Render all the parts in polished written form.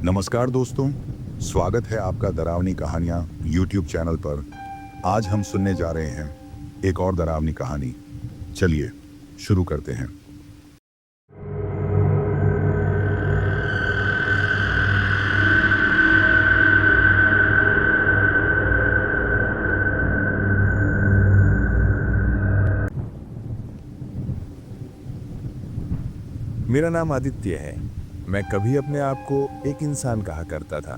नमस्कार दोस्तों, स्वागत है आपका डरावनी कहानियाँ YouTube चैनल पर। आज हम सुनने जा रहे हैं एक और डरावनी कहानी। चलिए शुरू करते हैं। मेरा नाम आदित्य है। मैं कभी अपने आप को एक इंसान कहा करता था।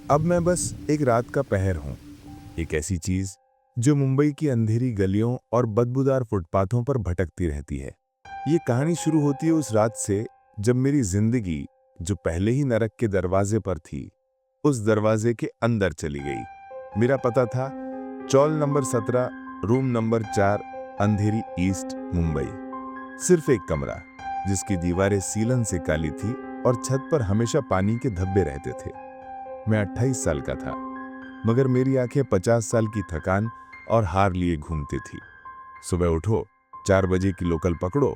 अब मैं बस एक रात का पहर हूँ, एक ऐसी चीज जो मुंबई की अंधेरी गलियों और बदबूदार फुटपाथों पर भटकती रहती है। ये कहानी शुरू होती है उस रात से जब मेरी जिंदगी, जो पहले ही नरक के दरवाजे पर थी, उस दरवाजे के अंदर चली गई। मेरा पता था चौल नंबर 17, रूम नंबर 4, अंधेरी ईस्ट, मुंबई। सिर्फ एक कमरा जिसकी दीवारें सीलन से काली थी और छत पर हमेशा पानी के धब्बे रहते थे। मैं 28 साल का था, मगर मेरी आंखें 50 साल की थकान और हार लिए घूमती थी। सुबह उठो, 4 बजे की लोकल पकड़ो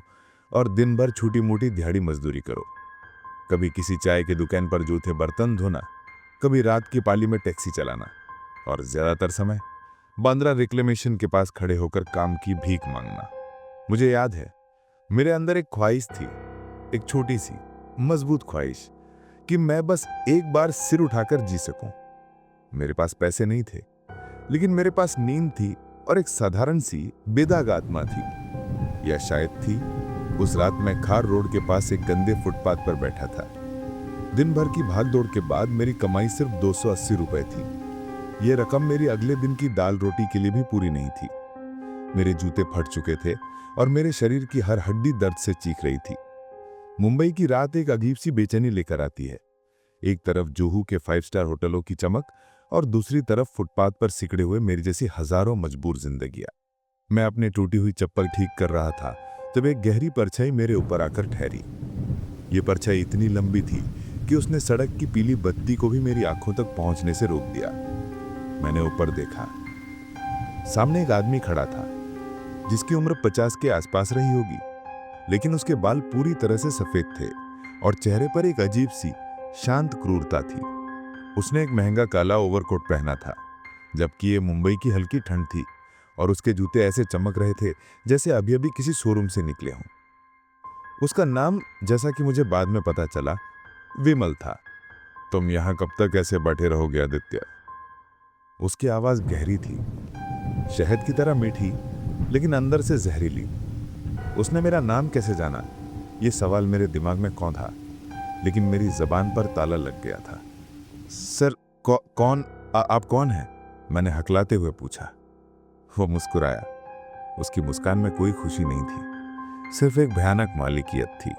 और दिन भर छोटी मोटी दिहाड़ी मजदूरी करो। कभी किसी चाय की दुकान पर जूठे बर्तन धोना, कभी रात की पाली में टैक्सी चलाना, और ज्यादातर समय बांद्रा रिक्लेमेशन के पास खड़े होकर काम की भीख मांगना। मुझे याद है, मेरे अंदर एक ख्वाहिश थी, एक छोटी सी मजबूत ख्वाहिश, कि मैं बस एक बार सिर उठाकर जी सकूं। मेरे पास पैसे नहीं थे, लेकिन मेरे पास नींद थी और एक साधारण सी बेदाग आत्मा थी। या शायद थी, उस रात मैं खार रोड के पास एक गंदे फुटपाथ पर बैठा था। दिन भर की भाग दौड़ के बाद मेरी कमाई सिर्फ 280 रुपए थी। यह रकम मेरी अगले दिन की दाल रोटी के लिए भी पूरी नहीं थी। मेरे जूते फट चुके थे और मेरे शरीर की हर हड्डी दर्द से चीख रही थी। मुंबई की रात एक अजीब सी बेचैनी लेकर आती है। एक तरफ जुहू के 5 स्टार होटलों की चमक और दूसरी तरफ फुटपाथ पर सिकड़े हुए मेरी जैसी हजारों मजबूर जिंदगियां। मैं अपनी टूटी हुई चप्पल ठीक कर रहा था तब एक गहरी परछाई मेरे ऊपर आकर ठहरी। ये परछाई इतनी लंबी थी कि उसने सड़क की पीली बत्ती को भी मेरी आंखों तक पहुंचने से रोक दिया। मैंने ऊपर देखा। सामने एक आदमी खड़ा था, जिसकी उम्र 50 के आसपास रही होगी, लेकिन उसके बाल पूरी तरह से सफेद थे और चेहरे पर एक अजीब सी शांत क्रूरता थी। उसने एक महंगा काला ओवरकोट पहना था, जबकि ये मुंबई की हल्की ठंड थी, और उसके जूते ऐसे चमक रहे थे जैसे अभी अभी किसी शोरूम से निकले हों। उसका नाम, जैसा कि मुझे बाद में पता चला, विमल था। तुम यहां कब तक ऐसे बैठे रहोगे आदित्य? उसकी आवाज गहरी थी, शहद की तरह मीठी, लेकिन अंदर से जहरीली। उसने मेरा नाम कैसे जाना, यह सवाल मेरे दिमाग में कौन था, लेकिन मेरी जबान पर ताला लग गया था। सर, कौन आप कौन हैं? मैंने हकलाते हुए पूछा। वो मुस्कुराया। उसकी मुस्कान में कोई खुशी नहीं थी, सिर्फ एक भयानक मालिकियत थी।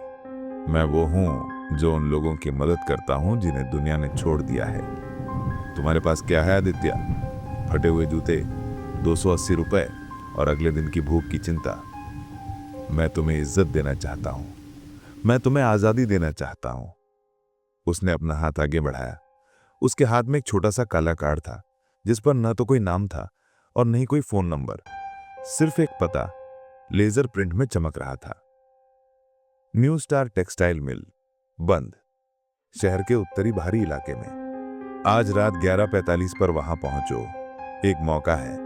मैं वो हूं जो उन लोगों की मदद करता हूं जिन्हें दुनिया ने छोड़ दिया है। तुम्हारे पास क्या है आदित्य? फटे हुए जूते, 280 रुपए और अगले दिन की भूख की चिंता। मैं तुम्हें इज्जत देना चाहता हूं, मैं तुम्हें आजादी देना चाहता हूं। उसने अपना हाथ आगे बढ़ाया। उसके हाथ में एक छोटा सा काला कार्ड था, जिस पर न तो कोई नाम था और न ही कोई फोन नंबर, सिर्फ एक पता लेजर प्रिंट में चमक रहा था। न्यू स्टार टेक्सटाइल मिल, बंद, शहर के उत्तरी बाहरी इलाके में। आज रात 11:45 पर वहां पहुंचो। एक मौका है,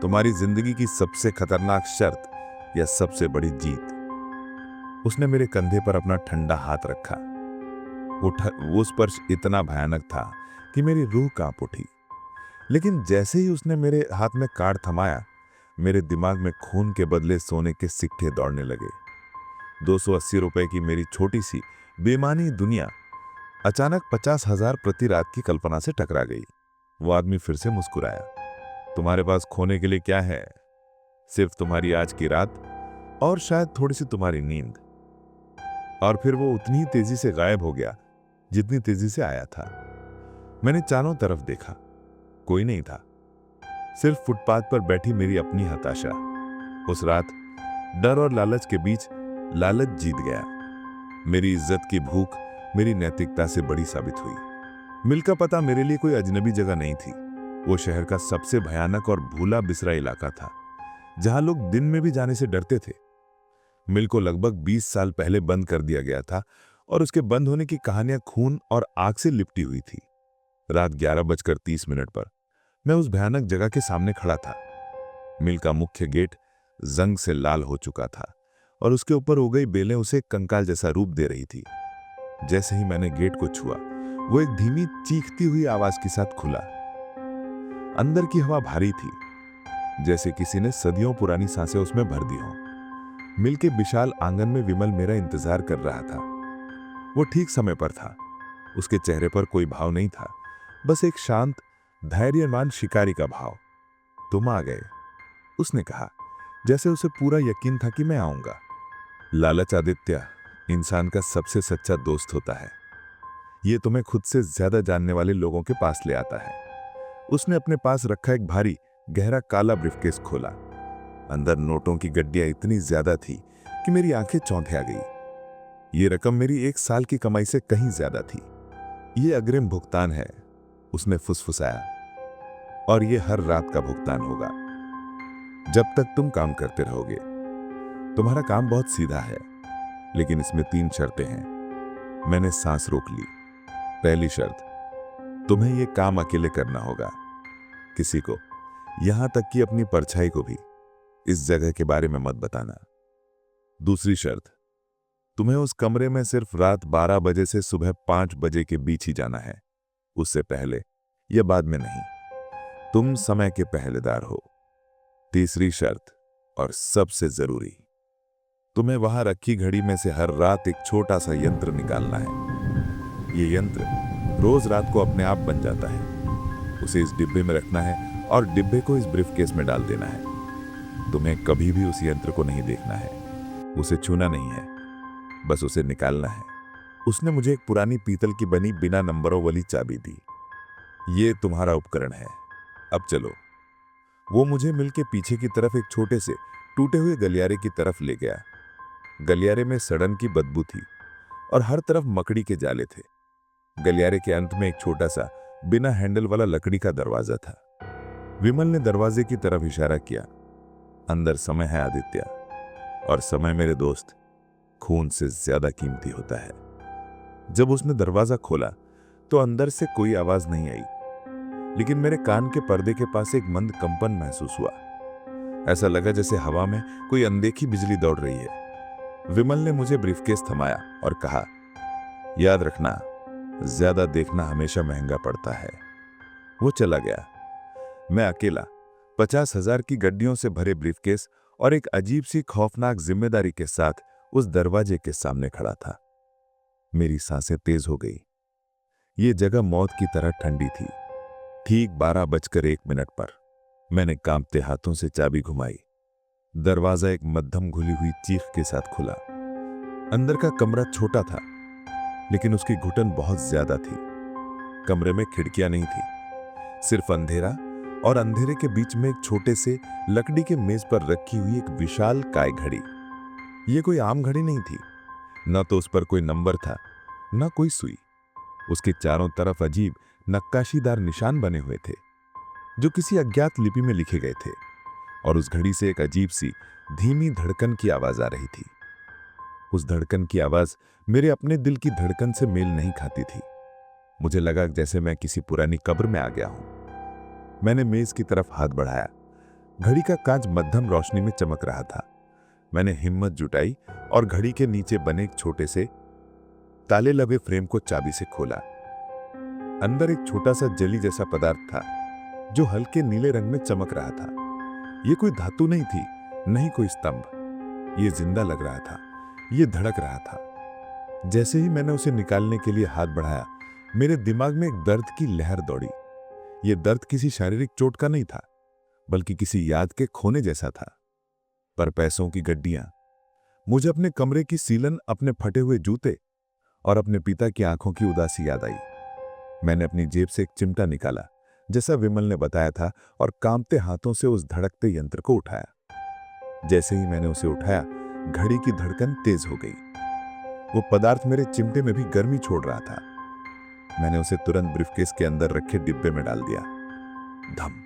तुम्हारी जिंदगी की सबसे खतरनाक शर्त या सबसे बड़ी जीत। उसने मेरे कंधे पर अपना ठंडा हाथ रखा। वो स्पर्श इतना भयानक था कि मेरी रूह कांप उठी। लेकिन जैसे ही उसने मेरे हाथ में कार्ड थमाया, मेरे दिमाग में खून के बदले सोने के सिक्के दौड़ने लगे। 280 रुपए की मेरी छोटी सी बेईमानी दुनिया अचानक 50,000 प्रति रात की कल्पना से टकरा गई। वो आदमी फिर से मुस्कुराया। तुम्हारे पास खोने के लिए क्या है? सिर्फ तुम्हारी आज की रात और शायद थोड़ी सी तुम्हारी नींद। और फिर वो उतनी ही तेजी से गायब हो गया जितनी तेजी से आया था। मैंने चारों तरफ देखा, कोई नहीं था, सिर्फ फुटपाथ पर बैठी मेरी अपनी हताशा। उस रात डर और लालच के बीच लालच जीत गया। मेरी इज्जत की भूख मेरी नैतिकता से बड़ी साबित हुई। मिल का पता मेरे लिए कोई अजनबी जगह नहीं थी। वो शहर का सबसे भयानक और भूला बिसरा इलाका था, जहां लोग दिन में भी जाने से डरते थे। मिल को लगभग 20 साल पहले बंद कर दिया गया था और उसके बंद होने की कहानियां खून और आग से लिपटी हुई थी। रात 11:30 पर मैं उस भयानक जगह के सामने खड़ा था। मिल का मुख्य गेट जंग से लाल हो चुका था और उसके ऊपर हो गई बेलें उसे कंकाल जैसा रूप दे रही थी। जैसे ही मैंने गेट को छुआ, वो एक धीमी चीखती हुई आवाज के साथ खुला। अंदर की हवा भारी थी, जैसे किसी ने सदियों पुरानी सांसें उसमें भर दी हों। मिल के विशाल आंगन में विमल मेरा इंतजार कर रहा था। वो ठीक समय पर था। उसके चेहरे पर कोई भाव नहीं था, बस एक शांत, धैर्यवान शिकारी का भाव। तुम आ गए, उसने कहा, जैसे उसे पूरा यकीन था कि मैं आऊंगा। लालच आदित्य इंसान का सबसे सच्चा दोस्त होता है। ये तुम्हें खुद से ज्यादा जानने वाले लोगों के पास ले आता है। उसने अपने पास रखा एक भारी गहरा काला ब्रीफकेस खोला। अंदर नोटों की गड्डियां इतनी ज्यादा थी कि मेरी आंखें चौंधिया गई। ये रकम मेरी 1 साल की कमाई से कहीं ज्यादा थी। ये अग्रिम भुगतान है, उसने फुसफुसाया, और ये हर रात का भुगतान होगा जब तक तुम काम करते रहोगे। तुम्हारा काम बहुत सीधा है, लेकिन इसमें 3 शर्तें हैं। मैंने सांस रोक ली। पहली शर्त, तुम्हें यह काम अकेले करना होगा। किसी को, यहां तक कि अपनी परछाई को भी, इस जगह के बारे में मत बताना। दूसरी शर्त, तुम्हें उस कमरे में सिर्फ रात 12 बजे से सुबह 5 बजे के बीच ही जाना है। उससे पहले या बाद में नहीं। तुम समय के पहरेदार हो। तीसरी शर्त, और सबसे जरूरी, तुम्हें वहां रखी घड़ी में से हर रात एक छोटा सा यंत्र निकालना है। ये यंत्र रोज रात को अपने आप बन जाता है। उसे इस डिब्बे में रखना है और डिब्बे को इस ब्रीफकेस में डाल देना है। तुम्हें कभी भी उस यंत्र को नहीं देखना है, उसे छूना नहीं है, बस उसे निकालना है। उसने मुझे एक पुरानी पीतल की बनी बिना नंबरों वाली चाबी दी। ये तुम्हारा उपकरण है, अब चलो। वो मुझे मिल के पीछे की तरफ एक छोटे से टूटे हुए गलियारे की तरफ ले गया। गलियारे में सड़न की बदबू थी और हर तरफ मकड़ी के जाले थे। गलियारे के अंत में एक छोटा सा बिना हैंडल वाला लकड़ी का दरवाजा था। विमल ने दरवाजे की तरफ इशारा किया। अंदर समय है आदित्य, और समय मेरे दोस्त खून से ज्यादा कीमती होता है। जब उसने दरवाजा खोला तो अंदर से कोई आवाज नहीं आई, लेकिन मेरे कान के पर्दे के पास एक मंद कंपन महसूस हुआ। ऐसा लगा जैसे हवा में कोई अनदेखी बिजली दौड़ रही है। विमल ने मुझे ब्रीफकेस थमाया और कहा, याद रखना, ज्यादा देखना हमेशा महंगा पड़ता है। वो चला गया। मैं अकेला 50,000 की गड्डियों से भरे ब्रीफकेस और एक अजीब सी खौफनाक जिम्मेदारी के साथ उस दरवाजे के सामने खड़ा था। मेरी सांसें तेज हो गई। ये जगह मौत की तरह ठंडी थी। ठीक 12:01 पर मैंने कांपते हाथों से चाबी घुमाई। दरवाजा एक मध्यम घुली हुई चीख के साथ खुला। अंदर का कमरा छोटा था, लेकिन उसकी घुटन बहुत ज्यादा थी। कमरे में खिड़कियां नहीं थी, सिर्फ अंधेरा, और अंधेरे के बीच में एक छोटे से लकड़ी के मेज पर रखी हुई एक विशाल काय घड़ी। यह कोई आम घड़ी नहीं थी। न तो उस पर कोई नंबर था, न कोई सुई। उसके चारों तरफ अजीब नक्काशीदार निशान बने हुए थे, जो किसी अज्ञात लिपि में लिखे गए थे, और उस घड़ी से एक अजीब सी धीमी धड़कन की आवाज आ रही थी। उस धड़कन की आवाज मेरे अपने दिल की धड़कन से मेल नहीं खाती थी। मुझे लगा जैसे मैं किसी पुरानी कब्र में आ गया हूं। मैंने मेज की तरफ हाथ बढ़ाया। घड़ी का कांच मध्यम रोशनी में चमक रहा था। मैंने हिम्मत जुटाई और घड़ी के नीचे बने एक छोटे से ताले लगे फ्रेम को चाबी से खोला। अंदर एक छोटा सा जली जैसा पदार्थ था, जो हल्के नीले रंग में चमक रहा था। यह कोई धातु नहीं थी, नहीं कोई स्तंभ। यह जिंदा लग रहा था, यह धड़क रहा था। जैसे ही मैंने उसे निकालने के लिए हाथ बढ़ाया, मेरे दिमाग में एक दर्द की लहर दौड़ी। यह दर्द किसी शारीरिक चोट का नहीं था, बल्कि किसी याद के खोने जैसा था। पर पैसों की गड्डियां, मुझे अपने कमरे की सीलन, अपने फटे हुए जूते और अपने पिता की आंखों की उदासी याद आई। मैंने अपनी जेब से एक चिमटा निकाला, जैसा विमल ने बताया था, और कांपते हाथों से उस धड़कते यंत्र को उठाया। जैसे ही मैंने उसे उठाया, घड़ी की धड़कन तेज हो गई। वो पदार्थ मेरे चिमटे में भी गर्मी छोड़ रहा था। मैंने उसे तुरंत ब्रीफकेस के अंदर रखे डिब्बे में डाल दिया। धम!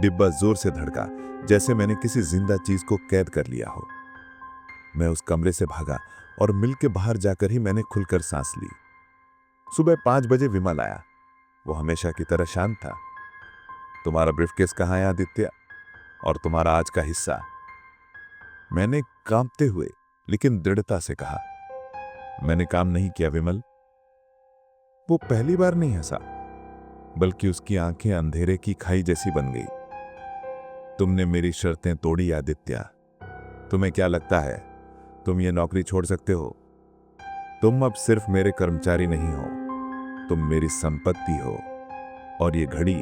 डिब्बा जोर से धड़का, जैसे मैंने किसी जिंदा चीज को कैद कर लिया हो। मैं उस कमरे से भागा और मिल के बाहर जाकर ही मैंने खुलकर सांस ली। सुबह 5 बजे विमल आया। वो हमेशा की तरह शांत था। तुम्हारा ब्रीफकेस कहाँ है आदित्य? और तुम्हारा आज का हिस्सा? मैंने कांपते हुए लेकिन दृढ़ता से कहा, मैंने काम नहीं किया विमल। वो पहली बार नहीं हंसा, बल्कि उसकी आंखें अंधेरे की खाई जैसी बन गई। तुमने मेरी शर्तें तोड़ी आदित्य। तुम्हें क्या लगता है तुम ये नौकरी छोड़ सकते हो? तुम अब सिर्फ मेरे कर्मचारी नहीं हो, तुम मेरी संपत्ति हो। और ये घड़ी,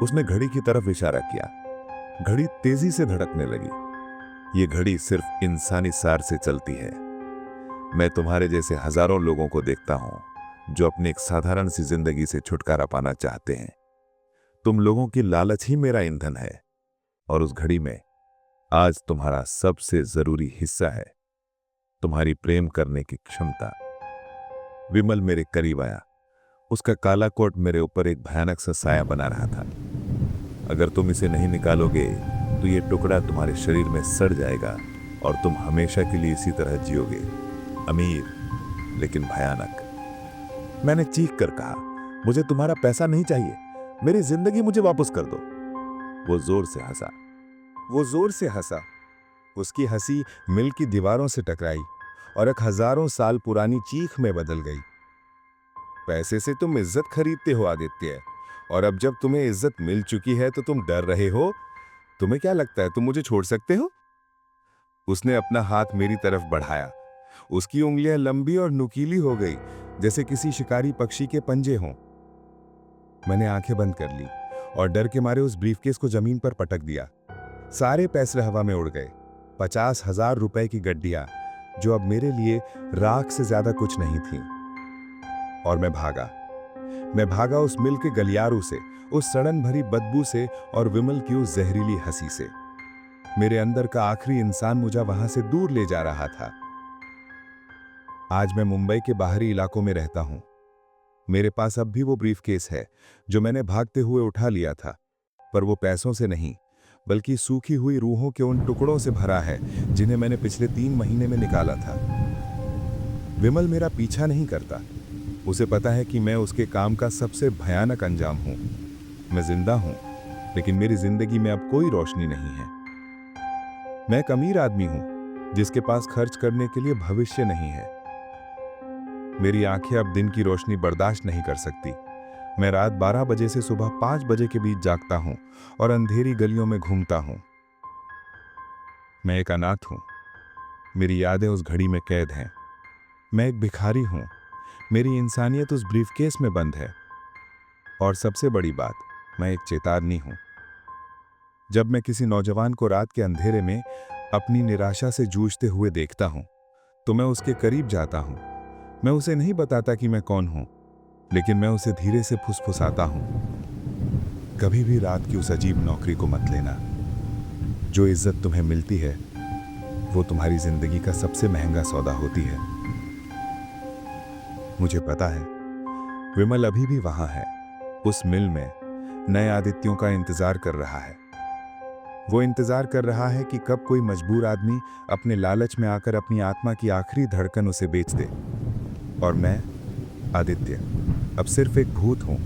उसने घड़ी की तरफ इशारा किया। घड़ी तेजी से धड़कने लगी। ये घड़ी सिर्फ इंसानी सार से चलती है। मैं तुम्हारे जैसे हजारों लोगों को देखता हूं जो अपनी एक साधारण सी जिंदगी से छुटकारा पाना चाहते हैं। तुम लोगों की लालच ही मेरा ईंधन है। और उस घड़ी में आज तुम्हारा सबसे जरूरी हिस्सा है, तुम्हारी प्रेम करने की क्षमता। विमल मेरे करीब आया। उसका काला कोट मेरे ऊपर एक भयानक सा साया बना रहा था। अगर तुम इसे नहीं निकालोगे तो ये टुकड़ा तुम्हारे शरीर में सड़ जाएगा और तुम हमेशा के लिए इसी तरह जियोगे, अमीर लेकिन भयानक। मैंने चीख कर कहा, मुझे तुम्हारा पैसा नहीं चाहिए, मेरी जिंदगी मुझे वापस कर दो। वो जोर से हंसा। उसकी हंसी मिल की दीवारों से टकराई और एक हजारों साल पुरानी चीख में बदल गई। पैसे से तुम इज्जत खरीदते हो आदित्य, और अब जब तुम्हें इज्जत मिल चुकी है तो तुम डर रहे हो। तुम्हें क्या लगता है तुम मुझे छोड़ सकते हो? उसने अपना हाथ मेरी तरफ बढ़ाया। उसकी उंगलियां लंबी और नुकीली हो गई, जैसे किसी शिकारी पक्षी के पंजे हों। मैंने आंखें बंद कर ली और डर के मारे उस ब्रीफकेस को जमीन पर पटक दिया। सारे पैसे हवा में उड़ गए। 50,000 रुपए की गड्डियां, जो अब मेरे लिए राख से ज्यादा कुछ नहीं थी। और मैं भागा उस मिल के गलियारों से, उस सड़न भरी बदबू से और विमल की उस जहरीली हंसी से। मेरे अंदर का आखिरी इंसान मुझे वहां से दूर ले जा रहा था। आज मैं मुंबई के बाहरी इलाकों में रहता हूं। मेरे पास अब भी वो ब्रीफकेस है जो मैंने भागते हुए उठा लिया था, पर वो पैसों से नहीं, बल्कि सूखी हुई रूहों के उन टुकड़ों से भरा है जिन्हें मैंने पिछले 3 महीने में निकाला था। विमल मेरा पीछा नहीं करता। उसे पता है कि मैं उसके काम का सबसे भयानक अंजाम हूं। मैं जिंदा हूं, लेकिन मेरी जिंदगी में अब कोई रोशनी नहीं है। मैं एक अमीर आदमी हूं जिसके पास खर्च करने के लिए भविष्य नहीं है। मेरी आंखें अब दिन की रोशनी बर्दाश्त नहीं कर सकती। मैं रात 12 बजे से सुबह 5 बजे के बीच जागता हूं और अंधेरी गलियों में घूमता हूं। मैं एक अनाथ हूं। मेरी यादें उस घड़ी में कैद हैं। मैं एक भिखारी हूं। मेरी इंसानियत उस ब्रीफकेस में बंद है। और सबसे बड़ी बात, मैं एक चेतावनी हूं। जब मैं किसी नौजवान को रात के अंधेरे में अपनी निराशा से जूझते हुए देखता हूं, तो मैं उसके करीब जाता हूं। मैं उसे नहीं बताता कि मैं कौन हूं, लेकिन मैं उसे धीरे से फुसफुसाता हूं, कभी भी रात की उस अजीब नौकरी को मत लेना। जो इज्जत तुम्हें मिलती है वो तुम्हारी जिंदगी का सबसे महंगा सौदा होती है। मुझे पता है विमल अभी भी वहां है, उस मिल में नए आदित्यों का इंतजार कर रहा है। वो इंतजार कर रहा है कि कब कोई मजबूर आदमी अपने लालच में आकर अपनी आत्मा की आखिरी धड़कन उसे बेच दे। और मैं आदित्य अब सिर्फ एक भूत हूं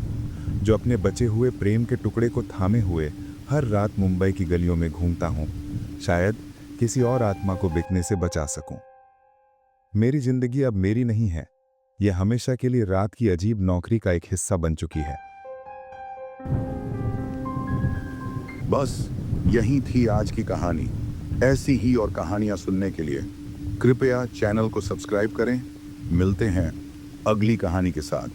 जो अपने बचे हुए प्रेम के टुकड़े को थामे हुए हर रात मुंबई की गलियों में घूमता हूं, शायद किसी और आत्मा को बिकने से बचा सकूं। मेरी जिंदगी अब मेरी नहीं है, यह हमेशा के लिए रात की अजीब नौकरी का एक हिस्सा बन चुकी है। बस यही थी आज की कहानी। ऐसी ही और कहानियां सुनने के लिए कृपया चैनल को सब्सक्राइब करें। मिलते हैं अगली कहानी के साथ।